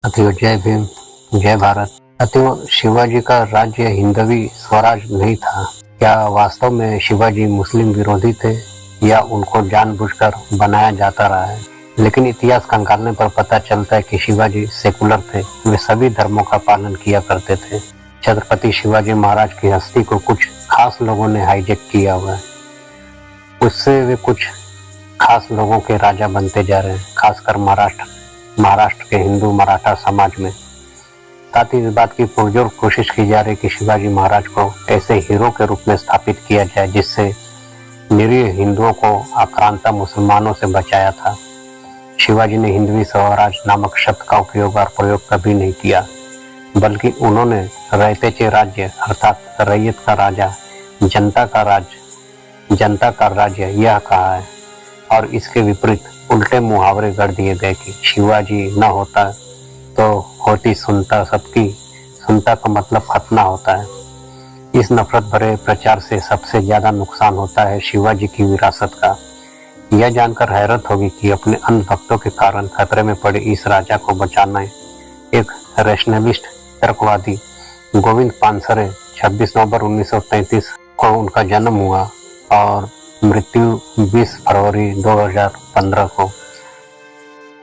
साथियों, जय भीम, जय भारत। साथियों, शिवाजी का राज्य हिंदवी स्वराज नहीं था। क्या वास्तव में शिवाजी मुस्लिम विरोधी थे या उनको जानबूझकर बनाया जाता रहा है? लेकिन इतिहास खंगालने पर पता चलता है कि शिवाजी सेकुलर थे। वे सभी धर्मों का पालन किया करते थे। छत्रपति शिवाजी महाराज की हस्ती को कुछ खास लोगों ने हाईजैक किया हुआ है। उससे वे कुछ खास लोगों के राजा बनते जा रहे हैं, खासकर महाराष्ट्र के हिंदू मराठा समाज में। साथ ही इस बात की पुरजोर कोशिश की जा रही कि शिवाजी महाराज को ऐसे हीरो के रूप में स्थापित किया जाए जिससे निरीह हिंदुओं को आक्रांता मुसलमानों से बचाया था। शिवाजी ने हिंदवी स्वराज नामक शब्द का उपयोग और प्रयोग कभी नहीं किया, बल्कि उन्होंने रयतेचे राज्य अर्थात रैयत का राजा, जनता का राज्य यह कहा है। और इसके विपरीत उल्टे मुहावरे गढ़ दिए गए कि शिवाजी न होता तो होती सुनता सबकी, सुनता का मतलब खतना होता है। इस नफरत भरे प्रचार से सबसे ज्यादा नुकसान होता है शिवाजी की विरासत का। यह जानकर हैरत होगी कि अपने अंध भक्तों के कारण खतरे में पड़े इस राजा को बचाना एक रैशनलिस्ट तर्कवादी गोविंद पानसरे 26 नवंबर 1933 को उनका जन्म हुआ और मृत्यु 20 फरवरी 2015 को।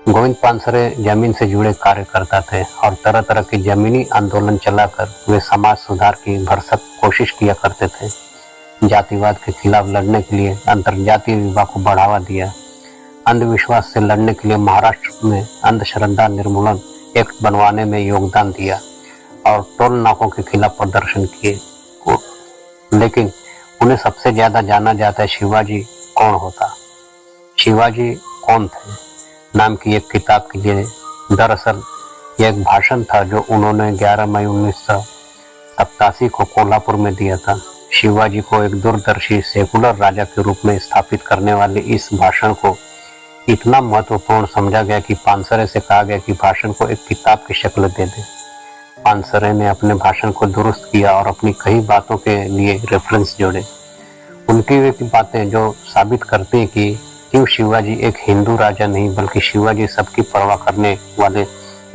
गोविंद पानसरे जमीन से जुड़े कार्यकर्ता थे और तरह तरह के जमीनी आंदोलन चलाकर वे समाज सुधार की भरसक कोशिश किया करते थे। जातिवाद के खिलाफ लड़ने के लिए अंतर्जातीय विवाह को बढ़ावा दिया। अंधविश्वास से लड़ने के लिए महाराष्ट्र में अंधश्रद्धा निर्मूलन एक्ट बनवाने में योगदान दिया और टोल नाकों के खिलाफ प्रदर्शन किए। लेकिन उन्हें सबसे ज्यादा जाना जाता है शिवाजी कौन होता। शिवाजी कौन थे नाम की एक किताब के लिए दरअसल यह एक भाषण था जो उन्होंने 11 मई 1987 को कोल्हापुर में दिया था। शिवाजी को एक दूरदर्शी सेकुलर राजा के रूप में स्थापित करने वाले इस भाषण को इतना महत्वपूर्ण समझा गया कि पानसरे से कहा गया कि भाषण को एक किताब की शक्ल दे दे। पानसरे ने अपने भाषण को दुरुस्त किया और अपनी कई बातों के लिए रेफरेंस जोड़े। उनकी वे बातें जो साबित करती हैं कि क्यों शिवाजी एक हिंदू राजा नहीं बल्कि शिवाजी सबकी परवाह करने वाले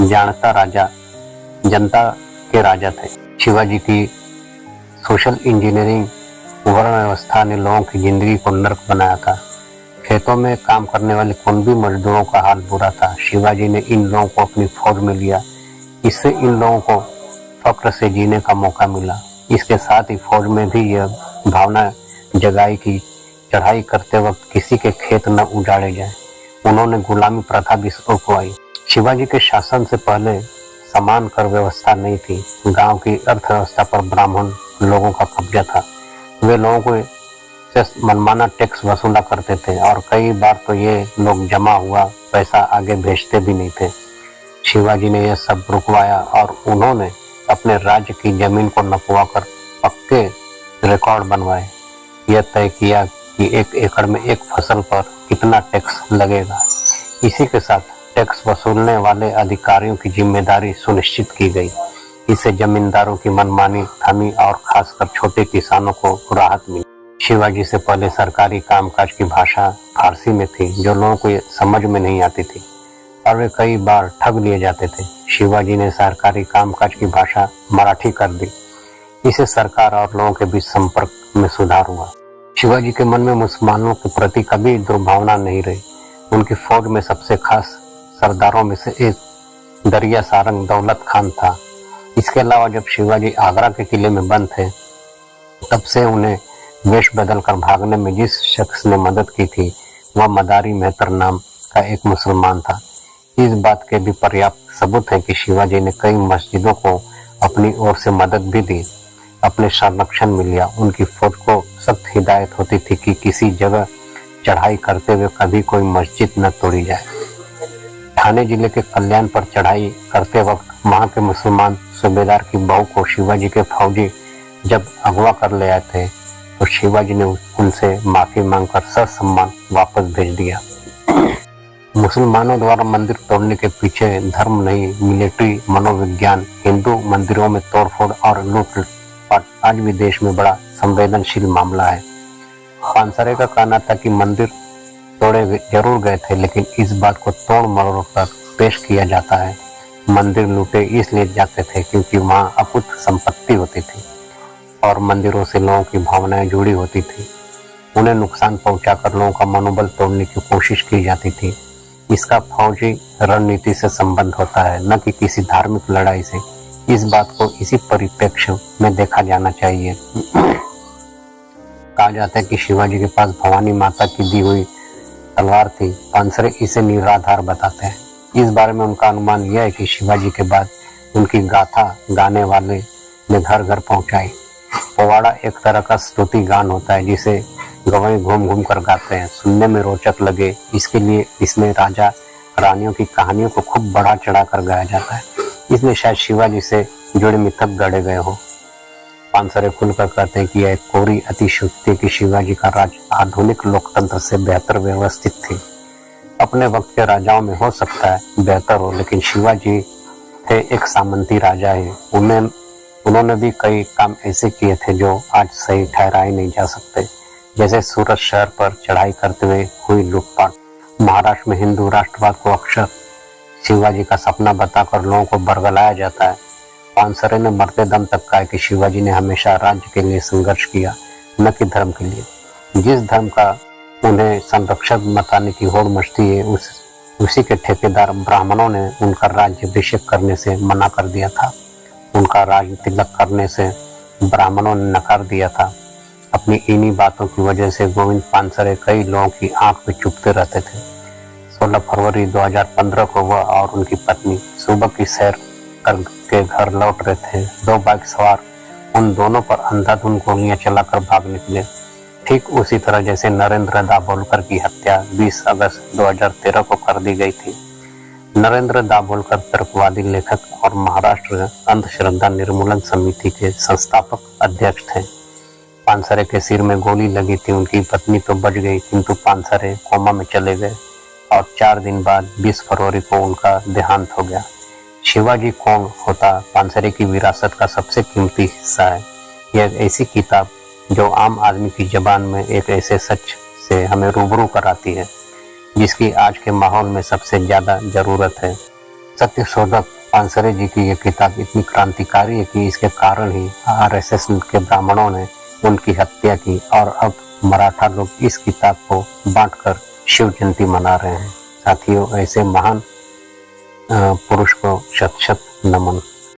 जानता राजा, जनता के राजा थे। शिवाजी की सोशल इंजीनियरिंग वर्ण व्यवस्था ने लोगों की जिंदगी को नर्क बनाया था। खेतों में काम करने वाले कुंभी मजदूरों का हाल बुरा था। शिवाजी ने इन लोगों को अपनी फौज में लिया। इससे इन लोगों को फक्र से जीने का मौका मिला। इसके साथ ही फौज में भी यह भावना जगाई कि चढ़ाई करते वक्त किसी के खेत न उजाड़े जाए। उन्होंने गुलामी प्रथा भी रुकवाई। शिवाजी के शासन से पहले समान कर व्यवस्था नहीं थी। गांव की अर्थव्यवस्था पर ब्राह्मण लोगों का कब्जा था। वे लोगों को से मनमाना टैक्स वसूला करते थे और कई बार तो ये लोग जमा हुआ पैसा आगे भेजते भी नहीं थे। शिवाजी ने यह सब रुकवाया और उन्होंने अपने राज्य की जमीन को नपवाकर पक्के रिकॉर्ड बनवाए। यह तय किया कि 1 एकड़ में एक फसल पर कितना टैक्स लगेगा। इसी के साथ टैक्स वसूलने वाले अधिकारियों की जिम्मेदारी सुनिश्चित की गई। इससे जमींदारों की मनमानी थमी और खासकर छोटे किसानों को राहत मिली। शिवाजी से पहले सरकारी कामकाज की भाषा फारसी में थी जो लोगों को समझ में नहीं आती थी और वे कई बार ठग लिए जाते थे। शिवाजी ने सरकारी कामकाज की भाषा मराठी कर दी। इससे सरकार और लोगों के बीच संपर्क में सुधार हुआ। शिवाजी के मन में मुसलमानों के प्रति कभी दुर्भावना नहीं रही। उनकी फौज में सबसे खास सरदारों में से एक दरिया सारंग दौलत खान था। इसके अलावा जब शिवाजी आगरा के किले में बंद थे तब से उन्हें वेश बदलकर भागने में जिस शख्स ने मदद की थी वह मदारी मेहतर नाम का एक मुसलमान था। इस बात के भी पर्याप्त सबूत है कि शिवाजी ने कई मस्जिदों को अपनी ओर से मदद भी दी, अपने संरक्षण में लिया। उनकी फौज को सख्त हिदायत होती थी कि किसी जगह चढ़ाई करते हुए कभी कोई मस्जिद न तोड़ी जाए। ठाणे जिले के कल्याण पर चढ़ाई करते वक्त वहां के मुसलमान सूबेदार की बहू को शिवाजी के फौजी जब अगवा कर ले आए थे तो शिवाजी ने उनसे माफी मांगकर ससम्मान वापस भेज दिया। मुसलमानों द्वारा मंदिर तोड़ने के पीछे धर्म नहीं, मिलिट्री मनोविज्ञान। हिंदू मंदिरों में तोड़फोड़ और लूटपाट आज भी देश में बड़ा संवेदनशील मामला है। पानसरे का कहना था कि मंदिर तोड़े जरूर गए थे लेकिन इस बात को तोड़ मरोड़ कर पेश किया जाता है। मंदिर लूटे इसलिए जाते थे क्योंकि वहाँ अकुत संपत्ति होती थी और मंदिरों से लोगों की भावनाएं जुड़ी होती थी। उन्हें नुकसान पहुंचाकर लोगों का मनोबल तोड़ने की कोशिश की जाती थी। इसका फौजी रणनीति से संबंध होता है, न कि किसी धार्मिक लड़ाई से। इस बात को इसी परिप्रेक्ष्य में देखा जाना चाहिए। कहा जाता है कि शिवाजी के पास भवानी माता की दी हुई तलवार थी। पानसरे इसे निराधार बताते हैं। इस बारे में उनका अनुमान यह है कि शिवाजी के बाद उनकी गाथा गाने वाले ने घर घर पहुंचाई। पोवाड़ा एक तरह का स्तुति गान होता है जिसे गवाई घूम घूम कर गाते हैं। सुनने में रोचक लगे इसके लिए इसमें राजा रानियों की कहानियों को खूब बढ़ा चढ़ा कर गाया जाता है। इसमें शायद शिवाजी से जुड़े मिथक गढ़े गए हो। पानसरे खुलकर कहते हैं कि यह कोरी अतिशयोक्ति है कि शिवाजी का राज आधुनिक लोकतंत्र से बेहतर व्यवस्थित थी। अपने वक्त के राजाओं में हो सकता है बेहतर हो, लेकिन शिवाजी थे एक सामंती राजा है। उन्होंने भी कई काम ऐसे किए थे जो आज सही ठहराए नहीं जा सकते, जैसे सूरत शहर पर चढ़ाई करते हुए हुई लूटपाट। महाराष्ट्र में हिंदू राष्ट्रवाद को अक्सर शिवाजी का सपना बताकर लोगों को बरगलाया जाता है। पानसरे ने मरते दम तक कहा कि शिवाजी ने हमेशा राज्य के लिए संघर्ष किया, न कि धर्म के लिए। जिस धर्म का उन्हें संरक्षक बताने की होड़ मचती है, उसी के ठेकेदार ब्राह्मणों ने उनका राज्याभिषेक करने से मना कर दिया था। उनका राज तिलक करने से ब्राह्मणों ने नकार दिया था। अपनी इन्हीं बातों की वजह से गोविंद पानसरे कई लोगों की आंख में चुभते रहते थे। 16 फरवरी 2015 को वह और उनकी पत्नी सुबह की सैर करके घर लौट रहे थे। 2 बाइक सवार उन दोनों पर अंधाधुंध गोलियां चलाकर भाग निकले, ठीक उसी तरह जैसे नरेंद्र दाभोलकर की हत्या 20 अगस्त 2013 को कर दी गई थी। नरेंद्र दाभोलकर तर्कवादी लेखक और महाराष्ट्र अंधश्रद्धा निर्मूलन समिति के संस्थापक अध्यक्ष थे। पानसरे के सिर में गोली लगी थी। उनकी पत्नी तो बच गई, किंतु पानसरे कोमा में चले गए और 4 दिन बाद 20 फरवरी को उनका देहांत हो गया। शिवाजी कौन होता पानसरे की विरासत का सबसे कीमती हिस्सा है। यह एक ऐसी किताब जो आम आदमी की जबान में एक ऐसे सच से हमें रूबरू कराती है जिसकी आज के माहौल में सबसे ज्यादा जरूरत है। सत्य शोधक पानसरे जी की यह किताब इतनी क्रांतिकारी है कि इसके कारण ही आरएसएस के ब्राह्मणों ने उनकी हत्या की और अब मराठा लोग इस किताब को बांटकर शिव जयंती मना रहे हैं। साथियों, ऐसे महान पुरुष को शत शत नमन।